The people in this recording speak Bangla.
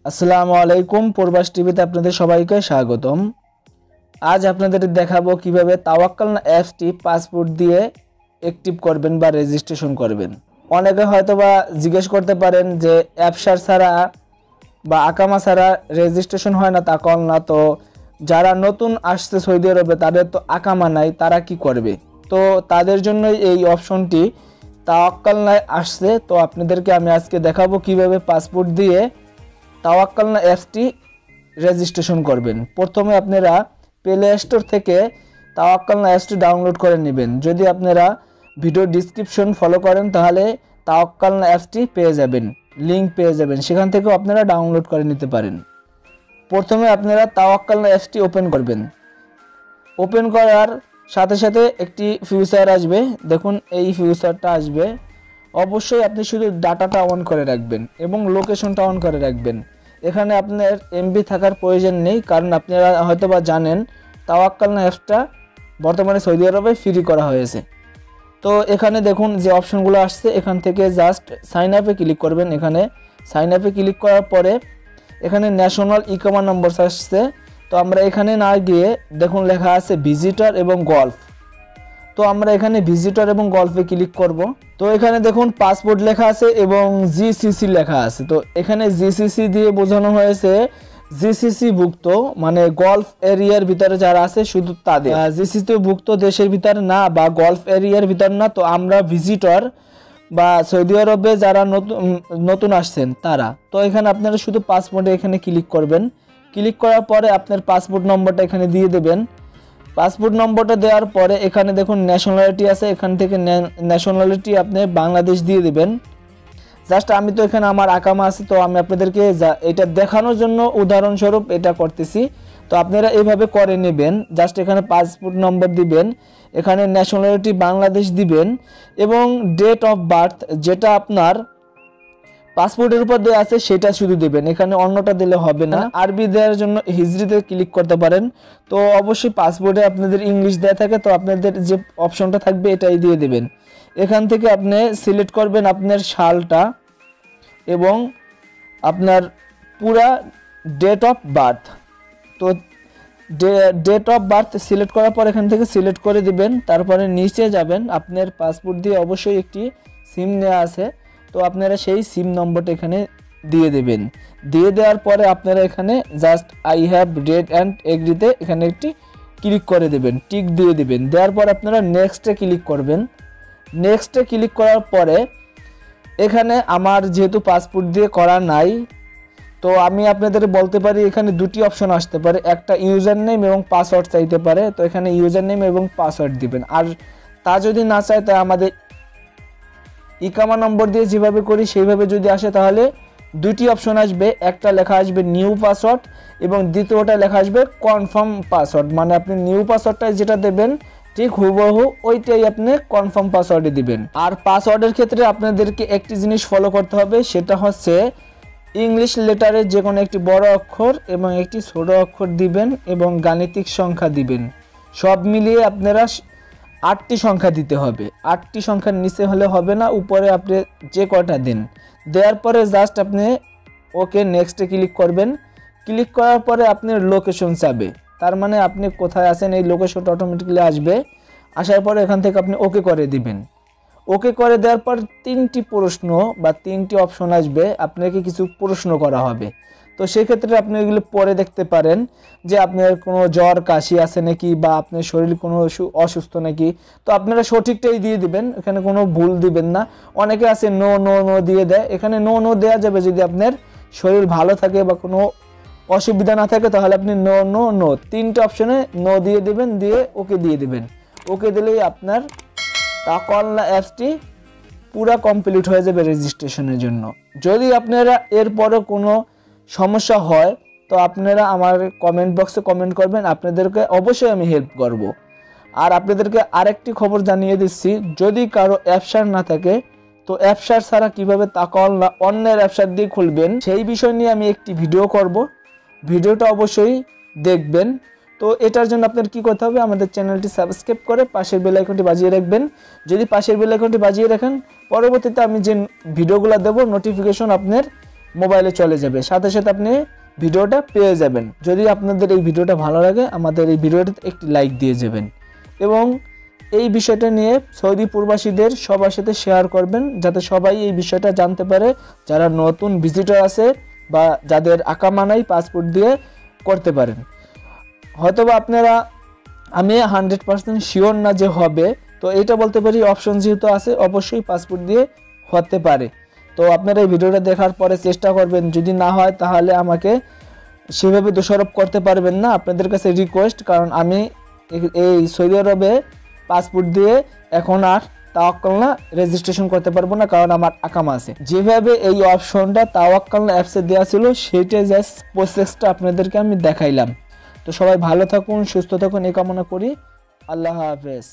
আসসালামু আলাইকুম প্রবাশ টিভিতে আপনাদের সবাইকে স্বাগতম। আজ আপনাদের দেখাবো কিভাবে তাওয়াক্কালনা অ্যাপটি পাসপোর্ট দিয়ে অ্যাক্টিভ করবেন বা রেজিস্ট্রেশন করবেন। অনেকে হয়তোবা জিজ্ঞেস করতে পারেন যে অ্যাপসার ছাড়া বা আকামা ছাড়া রেজিস্ট্রেশন হয় না তাওয়াক্কালনা, তো যারা নতুন আসছে সৌদি আরবে তাদের তো আকামা নাই, তারা কি করবে? তো তাদের জন্য এই অপশনটি তাওয়াক্কালনায় আসছে। তো আপনাদেরকে আমি আজকে দেখাবো কিভাবে পাসপোর্ট দিয়ে তাওয়াক্কালনা অ্যাপটি রেজিস্ট্রেশন করবেন। প্রথমে আপনারা প্লে স্টোর থেকে তাওয়াক্কালনা অ্যাপটি ডাউনলোড করে নেবেন। যদি আপনারা ভিডিও ডিসক্রিপশন ফলো করেন তাহলে তাওয়াক্কালনা অ্যাপটি পেয়ে যাবেন, লিঙ্ক পেয়ে যাবেন, সেখান থেকেও আপনারা ডাউনলোড করে নিতে পারেন। প্রথমে আপনারা তাওয়াক্কালনা অ্যাপটি ওপেন করবেন। ওপেন করার সাথে সাথে একটি ফিউচার আসবে, দেখুন এই ফিউচারটা আসবে। অবশ্যই আপনি শুধু ডাটাটা অন করে রাখবেন এবং লোকেশনটা অন করে রাখবেন। এখানে আপনার এমবি থাকার প্রয়োজন নেই, কারণ আপনারা হয়তোবা জানেন তাওয়াক্কালনা অ্যাপটা বর্তমানে সৌদি আরবে ফ্রি করা হয়েছে। তো এখানে দেখুন যে অপশনগুলো আসছে, এখান থেকে জাস্ট সাইন আপে ক্লিক করবেন। এখানে সাইন আপে ক্লিক করার পরে এখানে ন্যাশনাল ইকামা নম্বর আসছে। তো আমরা এখানে না গিয়ে দেখুন লেখা আছে ভিজিটর এবং গল্ফ। তো আমরা এখানে ভিজিটর এবং গল্ফে ক্লিক করব। তো এখানে দেখুন পাসপোর্ট লেখা আছে এবং জিসিসি লেখা আছে। তো এখানে জিসিসি দিয়ে বোঝানো হয়েছে জিসিসি ভুক্ত, মানে গলফ এরিয়ার ভিতরে যারা আছে শুধু তাদের। জিসিসি ভুক্ত দেশের ভিতরে না বা গলফ এরিয়ার ভিতর না। তো আমরা ভিজিটর বা সৌদি আরবে যারা নতুন আসছেন তারা। তো এখানে আপনারা শুধু পাসপোর্টে এখানে ক্লিক করবেন। ক্লিক করার পরে আপনার পাসপোর্ট নম্বরটা এখানে দিয়ে দেবেন। পাসপোর্ট নম্বরটা দেওয়ার পরে এখানে দেখুন ন্যাশনালিটি আছে, এখান থেকে ন্যাশনালিটি আপনি বাংলাদেশ দিয়ে দেবেন। জাস্ট আমি তো এখানে আমার আকামা আছে, তো আমি আপনাদেরকে এটা দেখানোর জন্য উদাহরণস্বরূপ এটা করতেছি। তো আপনারা এইভাবে করে নেবেন। জাস্ট এখানে পাসপোর্ট নম্বর দিবেন, এখানে ন্যাশনালিটি বাংলাদেশ দিবেন এবং ডেট অফ বার্থ যেটা আপনার পাসপোর্টের উপর দেওয়া আছে সেটা শুধু দেবেন, এখানে অন্যটা দিলে হবে না। আরবি দেওয়ার জন্য হিজরিতে ক্লিক করতে পারেন। তো অবশ্যই পাসপোর্টে আপনাদের ইংলিশ দেওয়া থাকে, তো আপনাদের যে অপশনটা থাকবে এটাই দিয়ে দেবেন। এখান থেকে আপনি সিলেক্ট করবেন আপনার সালটা এবং আপনার পুরা ডেট অফ বার্থ। তো ডেট অফ বার্থ সিলেক্ট করার পর এখান থেকে সিলেক্ট করে দিবেন। তারপরে নিচে যাবেন, আপনার পাসপোর্ট দিয়ে অবশ্যই একটি সিম নেওয়া আছে, তো আপনারা সেই সিম নম্বরটা এখানে দিয়ে দেবেন। দিয়ে দেওয়ার পরে আপনারা এখানে just I have read and এগ্রিতে এখানে একটি ক্লিক করে দেবেন, টিক দিয়ে দেবেন। দেওয়ার পর আপনারা নেক্সটে ক্লিক করবেন। নেক্সটে ক্লিক করার পরে এখানে আমার যেহেতু পাসপোর্ট দিয়ে করা নাই, তো আমি আপনাদের বলতে পারি এখানে দুটি অপশন আসতে পারে, একটা ইউজার নেম এবং পাসওয়ার্ড চাইতে পারে। তো এখানে ইউজার নেম এবং পাসওয়ার্ড দিবেন। আর তা যদি না চায় তাই আমাদের ইকামা নম্বর দিয়ে যেভাবে করি সেইভাবে যদি আসে তাহলে দুটি অপশন আসবে, একটা লেখা আসবে নিউ পাসওয়ার্ড এবং দ্বিতীয়টা লেখা আসবে কনফার্ম পাসওয়ার্ড। মানে আপনি নিউ পাসওয়ার্ডটা যেটা দেবেন ঠিক হুবহু ওইটাই আপনি কনফার্ম পাসওয়ার্ডে দিবেন। আর পাসওয়ার্ডের ক্ষেত্রে আপনাদেরকে একটি জিনিস ফলো করতে হবে, সেটা হচ্ছে ইংলিশ লেটারে যে কোনো একটি বড় অক্ষর এবং একটি ছোট অক্ষর দিবেন এবং গাণিতিক সংখ্যা দিবেন। সব মিলিয়ে আপনারা 8টি সংখ্যা দিতে হবে। 8টি সংখ্যার নিচে হলে হবে না, উপরে আপনি যে কটা দিন। দেওয়ার পরে জাস্ট আপনি ওকে নেক্সটে ক্লিক করবেন। ক্লিক করার পরে আপনার লোকেশন চাবে, তার মানে আপনি কোথায় আছেন এই লোকেশনটা অটোমেটিক্যালি আসবে। আসার পরে এখান থেকে আপনি ওকে করে দিবেন। ওকে করে দেওয়ার পর 3টি প্রশ্ন বা 3টি অপশন আসবে, আপনাকে কিছু প্রশ্ন করা হবে। তো সেক্ষেত্রে আপনি এগুলো পরে দেখতে পারেন যে আপনার কোনো জ্বর কাশি আছে নাকি বা আপনার শরীর কোনো অসুস্থ নাকি। তো আপনারা সঠিকটাই দিয়ে দিবেন, এখানে কোনো ভুল দিবেন না। অনেকে আছে নো নো নো দিয়ে দেয়, এখানে নো নো দেওয়া যাবে যদি আপনার শরীর ভালো থাকে বা কোনো অসুবিধা না থাকে, তাহলে আপনি নো নো নো 3টে অপশনে নো দিয়ে দেবেন, দিয়ে ওকে দিয়ে দেবেন। ওকে দিলেই আপনার তাওয়াক্কালনা অ্যাপটি পুরা কমপ্লিট হয়ে যাবে রেজিস্ট্রেশনের জন্য। যদি আপনারা এরপরে কোনো সমস্যা হয় তো আপনারা আমার কমেন্ট বক্সে কমেন্ট করবেন, আপনাদেরকে অবশ্যই আমি হেল্প করব। আর আপনাদেরকে আরেকটি খবর জানিয়ে দিচ্ছি, যদি কারো অ্যাপসার না থাকে তো অ্যাপসার ছাড়া কীভাবে তাওয়াক্কালনা অন্যের অ্যাপসার দিয়ে খুলবেন সেই বিষয় নিয়ে আমি একটি ভিডিও করব, ভিডিওটা অবশ্যই দেখবেন। তো এটার জন্য আপনার কি করতে হবে, আমাদের চ্যানেলটি সাবস্ক্রাইব করে পাশের বেল আইকনটি বাজিয়ে রাখবেন। যদি পাশের বেল আইকনটি বাজিয়ে রাখেন পরবর্তীতে আমি যে ভিডিওগুলো দেব নোটিফিকেশন আপনার মোবাইলে চলে যাবে, সাথে সাথে আপনি ভিডিওটা পেয়ে যাবেন। যদি আপনাদের এই ভিডিওটা ভালো লাগে আমাদের এই ভিডিওটাতে একটি লাইক দিয়ে যাবেন এবং এই বিষয়টা নিয়ে সৌদি প্রবাসীদের সবার সাথে শেয়ার করবেন, যাতে সবাই এই বিষয়টা জানতে পারে, যারা নতুন ভিজিটর আছে বা যাদের আকামা নাই পাসপোর্ট দিয়ে করতে পারেন। হয়তোবা আপনারা, আমি 100% শিওর না যে হবে, তো এটা বলতে পারি অপশন যেহেতু আছে অবশ্যই পাসপোর্ট দিয়ে হতে পারে। তো আপনারা এই ভিডিওটা দেখার পরে চেষ্টা করবেন, যদি না হয় তাহলে আমাকে সেভাবে দোষারোপ করতে পারবেন না। আপনাদের কাছে রিকোয়েস্ট, কারণ আমি এই সৌদি আরবে পাসপোর্ট দিয়ে এখন আর তাওয়াক্কালনা রেজিস্ট্রেশন করতে পারবো না, কারণ আমার আকামা আছে। যেভাবে এই অপশনটা তাওয়াক্কালনা অ্যাপসে দেওয়া ছিল সেইটাই জাস্ট প্রসেসটা আপনাদেরকে আমি দেখাইলাম। তো সবাই ভালো থাকুন, সুস্থ থাকুন এই কামনা করি। আল্লাহ হাফেজ।